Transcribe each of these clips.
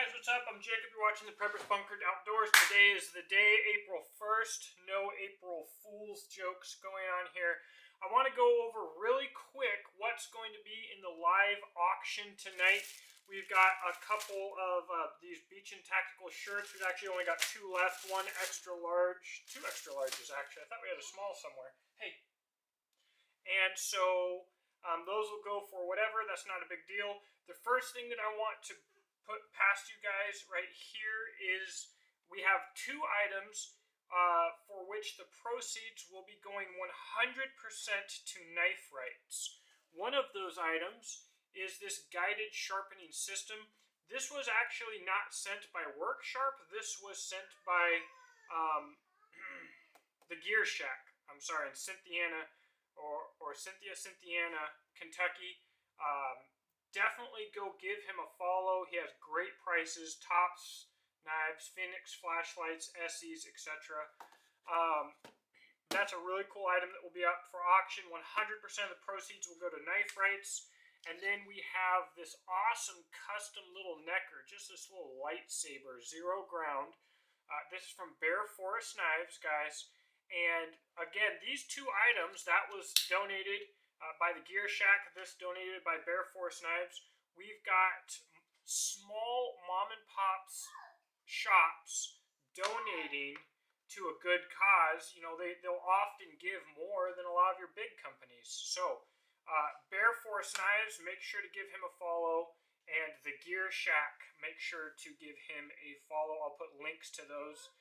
guys, what's up? I'm Jacob. You're watching the Preppers Bunkered Outdoors. Today is the day, April 1st. No April Fool's jokes going on here. I want to go over really quick what's going to be in the live auction tonight. We've got a couple of these Beachin Tactical shirts. We've actually only got two left. One extra large. Two extra larges, actually. I thought we had a small somewhere. Hey. And so those will go for whatever. That's not a big deal. The first thing that I want to put past you guys right here is we have two items for which the proceeds will be going 100% to Knife Rights. One of those items is this guided sharpening system. This was actually not sent by Worksharp. This was sent by the Gear Shack. I'm sorry, in Cynthiana or Cynthiana, Kentucky. Definitely go give him a follow. He has great prices, tops, knives, Phoenix flashlights, Essies, etc. That's a really cool item that will be up for auction. 100% of the proceeds will go to Knife Rights. And then we have this awesome custom little necker, just this little lightsaber, zero ground. This is from Bear Forest Knives, guys. And again, these two items, that was donated by the Gear Shack, this donated by Bear Forest Knives. We've got small mom and pops shops donating to a good cause. You know, they'll often give more than a lot of your big companies. So, Bear Forest Knives, make sure to give him a follow. And the Gear Shack, make sure to give him a follow. I'll put links to those.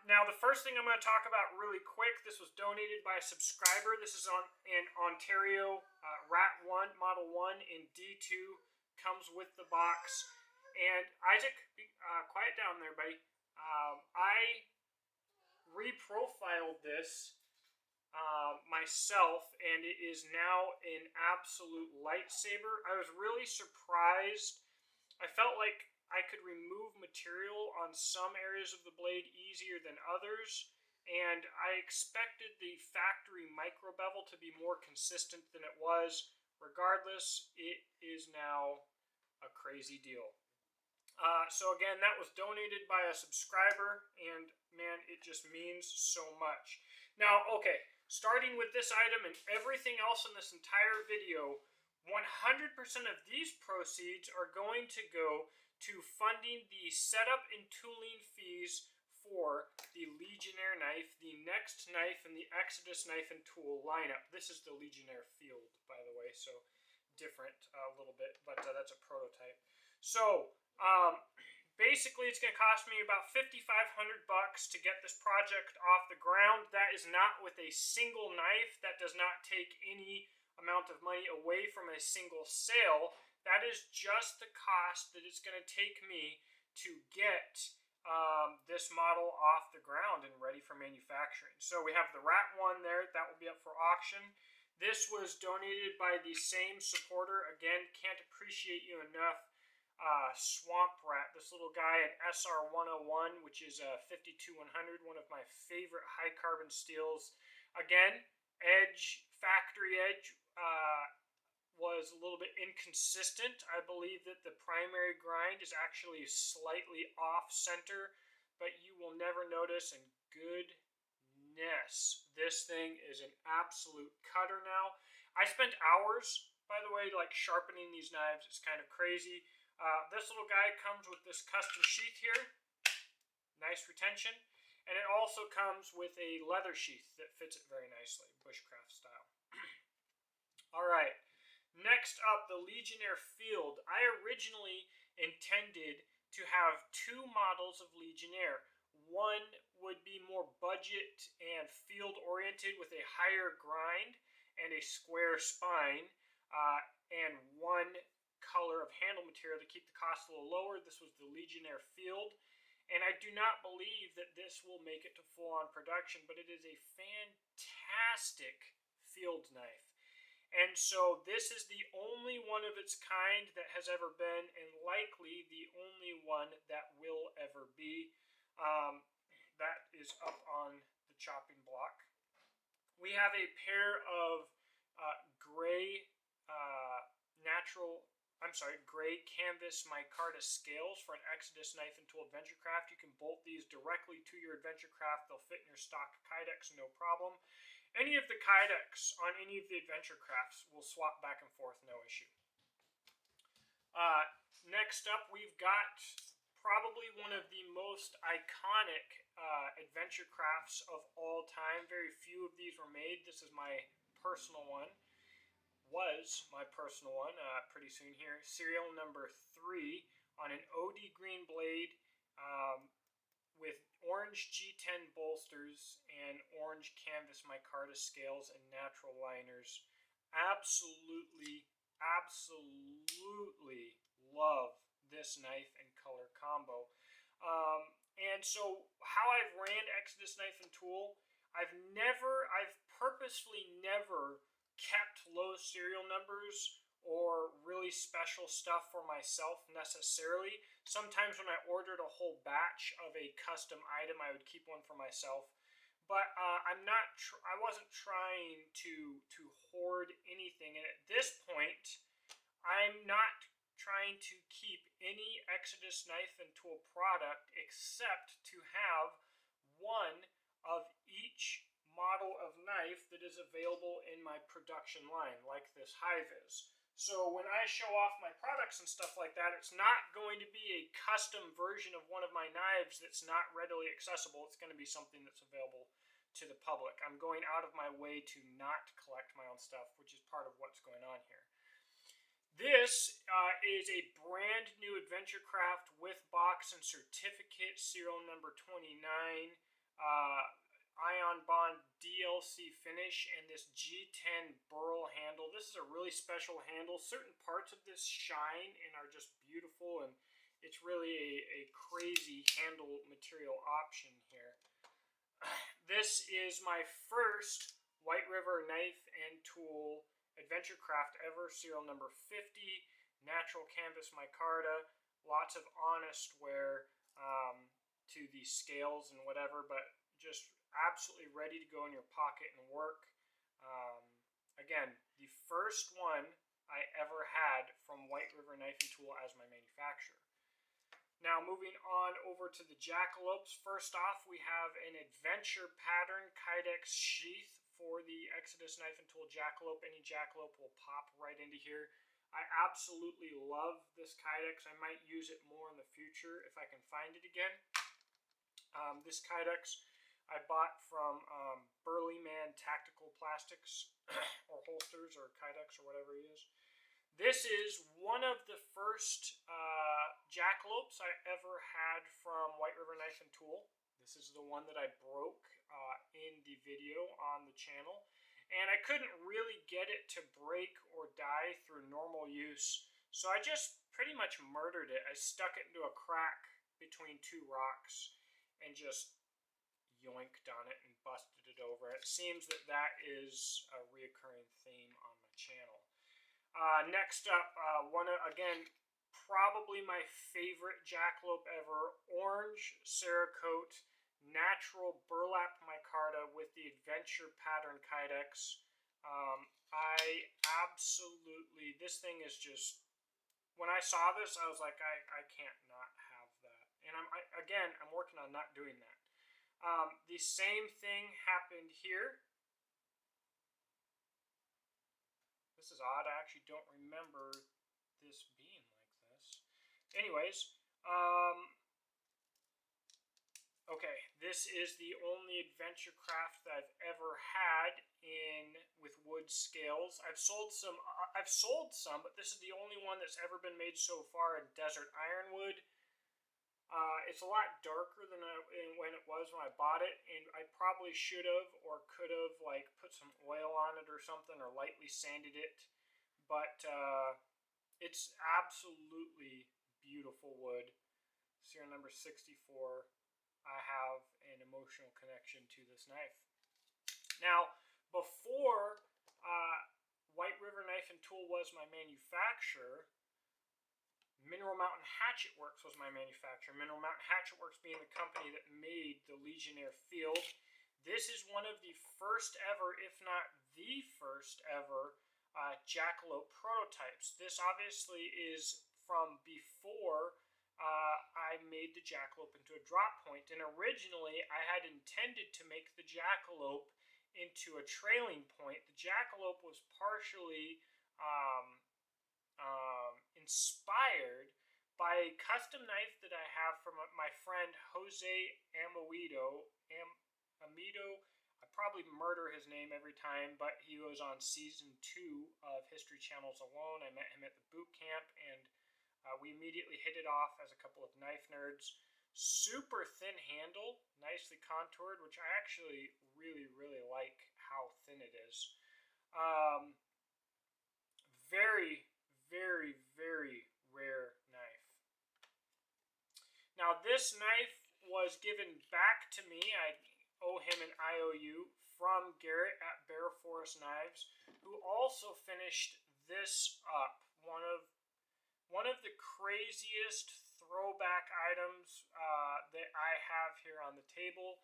Now, the first thing I'm going to talk about really quick, this was donated by a subscriber. This is in Ontario, Rat 1, Model 1 in D2, comes with the box. And Isaac, quiet down there, buddy. I reprofiled this myself, and it is now an absolute lightsaber. I was really surprised. I felt like I could remove material on some areas of the blade easier than others, and I expected the factory micro bevel to be more consistent than it was. Regardless, it is now a crazy deal. So again, that was donated by a subscriber, and man, it just means so much. Now, okay, starting with this item and everything else in this entire video, 100% of these proceeds are going to go to funding the setup and tooling fees for the Legionnaire knife, the next knife in the Exodus knife and tool lineup. This is the Legionnaire Field, by the way, so different a little bit, but that's a prototype. So, basically it's going to cost me about $5,500 to get this project off the ground. That is not with a single knife. That does not take any amount of money away from a single sale. That is just the cost that it's going to take me to get this model off the ground and ready for manufacturing. So we have the Rat 1 there. That will be up for auction. This was donated by the same supporter. Again, can't appreciate you enough. Swamp Rat, this little guy at SR 101, which is a 52-100, one of my favorite high carbon steels. Again, factory edge, was a little bit inconsistent. I believe that the primary grind is actually slightly off center, but you will never notice, and goodness, this thing is an absolute cutter now. I spent hours, by the way, like sharpening these knives. It's kind of crazy. This little guy comes with this custom sheath here. Nice retention. And it also comes with a leather sheath that fits it very nicely, bushcraft style. All right. Next up, the Legionnaire Field. I originally intended to have two models of Legionnaire. One would be more budget and field oriented with a higher grind and a square spine, and one color of handle material to keep the cost a little lower. This was the Legionnaire Field, and I do not believe that this will make it to full-on production, but it is a fantastic field knife. And so this is the only one of its kind that has ever been, and likely the only one that will ever be. That is up on the chopping block. We have a pair of gray natural gray canvas micarta scales for an Exodus knife and tool adventure craft. You can bolt these directly to your adventure craft. They'll fit in your stock Kydex, no problem. Any of the Kydex on any of the adventure crafts will swap back and forth, no issue. Next up, we've got probably one of the most iconic adventure crafts of all time. Very few of these were made. This is my personal one. Pretty soon here. Serial number 3 on an OD green blade with orange G10 bolsters and orange canvas micarta scales and natural liners. Absolutely love this knife and color combo. And so how I've ran Exodus Knife and Tool, I've purposefully never kept low serial numbers or really special stuff for myself necessarily. Sometimes when I ordered a whole batch of a custom item, I would keep one for myself. But I wasn't trying to hoard anything. And at this point, I'm not trying to keep any Exodus Knife and Tool product except to have one of each model of knife that is available in my production line, like this high-vis. So when I show off my products and stuff like that, it's not going to be a custom version of one of my knives that's not readily accessible. It's going to be something that's available to the public. I'm going out of my way to not collect my own stuff, which is part of what's going on here. This is a brand new adventure craft with box and certificate, serial number 29. Ion Bond DLC finish and this G10 burl handle. This is a really special handle. Certain parts of this shine and are just beautiful, and it's really a crazy handle material option here. This is my first White River Knife and Tool adventure craft ever, serial number 50, natural canvas micarta, lots of honest wear to the scales and whatever, but just absolutely ready to go in your pocket and work. Again, the first one I ever had from White River Knife and Tool as my manufacturer. Now moving on over to the jackalopes. First off, we have an adventure pattern Kydex sheath for the Exodus Knife and Tool jackalope. Any jackalope will pop right into here. I absolutely love this Kydex. I might use it more in the future if I can find it again. This Kydex I bought from Burly Man Tactical Plastics or holsters or Kydex or whatever it is. This is one of the first jackalopes I ever had from White River Knife and Tool. This is the one that I broke in the video on the channel. And I couldn't really get it to break or die through normal use. So I just pretty much murdered it. I stuck it into a crack between two rocks and just yoinked on it and busted it over. It seems that that is a reoccurring theme on my channel. Next up, again, probably my favorite jackalope ever, orange Cerakote natural burlap micarta with the adventure pattern Kydex. This thing is just, when I saw this, I was like, I can't not have that. And I'm working on not doing that. The same thing happened here. This is odd. I actually don't remember this being like this. Anyways, okay, this is the only adventure craft that I've ever had with wood scales. I've sold some, but this is the only one that's ever been made so far in desert ironwood. It's a lot darker than when it was when I bought it, and I probably should have or could have put some oil on it or something, or lightly sanded it. But it's absolutely beautiful wood. Serial number 64. I have an emotional connection to this knife. Now, before White River Knife and Tool was my manufacturer, Mineral Mountain Hatchet Works was my manufacturer. Mineral Mountain Hatchet Works being the company that made the Legionnaire Field. This is one of the first ever, if not the first ever, jackalope prototypes. This obviously is from before I made the jackalope into a drop point, and originally I had intended to make the jackalope into a trailing point. The jackalope was partially inspired by a custom knife that I have from my friend Jose Amido. I probably murder his name every time, but he was on season 2 of History Channel's Alone. I met him at the boot camp, and we immediately hit it off as a couple of knife nerds. Super thin handle, nicely contoured, which I actually really, really like how thin it is. Very, very, very rare knife. Now, this knife was given back to me. I owe him an IOU from Garrett at Bear Forest Knives, who also finished this up. One of the craziest throwback items that I have here on the table.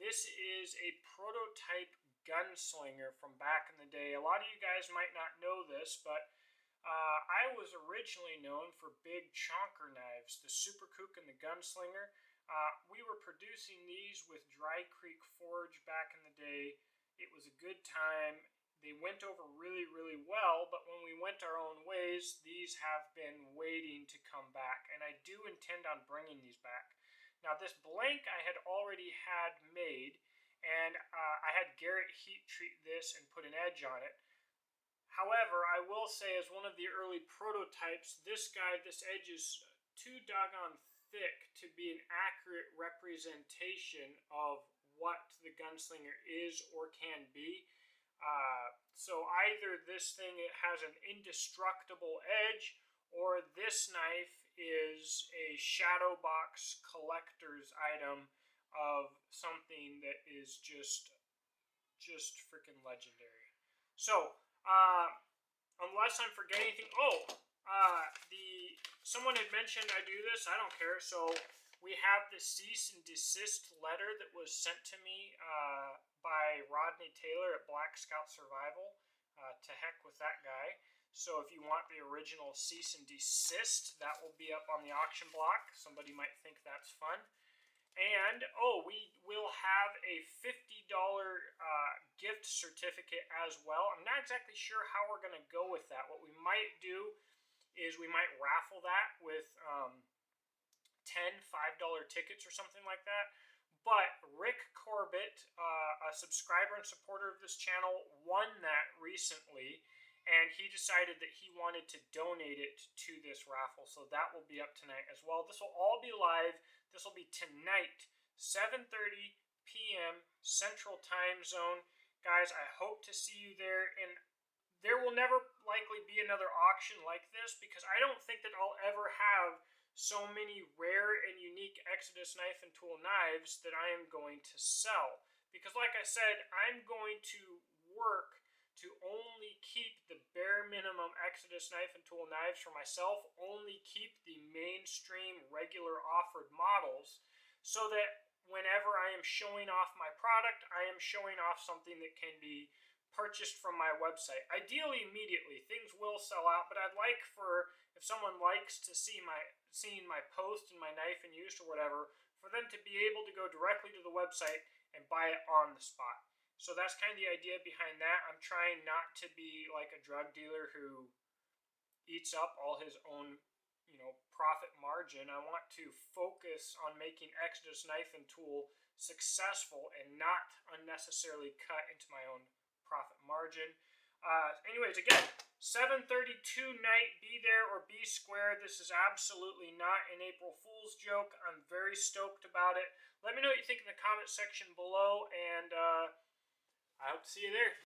This is a prototype gunslinger from back in the day. A lot of you guys might not know this, but I was originally known for big chonker knives, the Super Kook and the Gunslinger. We were producing these with Dry Creek Forge back in the day. It was a good time. They went over really, really well, but when we went our own ways, these have been waiting to come back, and I do intend on bringing these back. Now, this blank I had already had made, and I had Garrett heat treat this and put an edge on it. However, I will say, as one of the early prototypes, this edge is too doggone thick to be an accurate representation of what the Gunslinger is or can be. So either this thing has an indestructible edge, or this knife is a shadow box collector's item of something that is just freaking legendary. So, unless I'm forgetting anything, someone had mentioned I do this. I don't care. So we have the cease and desist letter that was sent to me by Rodney Taylor at Black Scout Survival. To heck with that guy. So if you want the original cease and desist, that will be up on the auction block. Somebody might think that's fun. And, we will have a $50 gift certificate as well. I'm not exactly sure how we're going to go with that. What we might do is we might raffle that with 10 $5 tickets or something like that. But Rick Corbett, a subscriber and supporter of this channel, won that recently, and he decided that he wanted to donate it to this raffle. So that will be up tonight as well. This will all be live. This will be tonight, 7:30 p.m. Central Time Zone. Guys, I hope to see you there. And there will never likely be another auction like this, because I don't think that I'll ever have so many rare and unique Exodus knife and tool knives that I am going to sell. Because like I said, I'm going to work to only keep the bare minimum Exodus knife and tool knives for myself, only keep the mainstream regular offered models, so that whenever I am showing off my product, I am showing off something that can be purchased from my website. Ideally immediately. Things will sell out, but I'd like for, if someone likes to seeing my post and my knife in use or whatever, for them to be able to go directly to the website and buy it on the spot. So that's kind of the idea behind that. I'm trying not to be like a drug dealer who eats up all his own, profit margin. I want to focus on making Exodus knife and tool successful and not unnecessarily cut into my own profit margin. Anyways, again, 7:32 night, be there or be square. This is absolutely not an April Fool's joke. I'm very stoked about it. Let me know what you think in the comment section below, and I hope to see you there.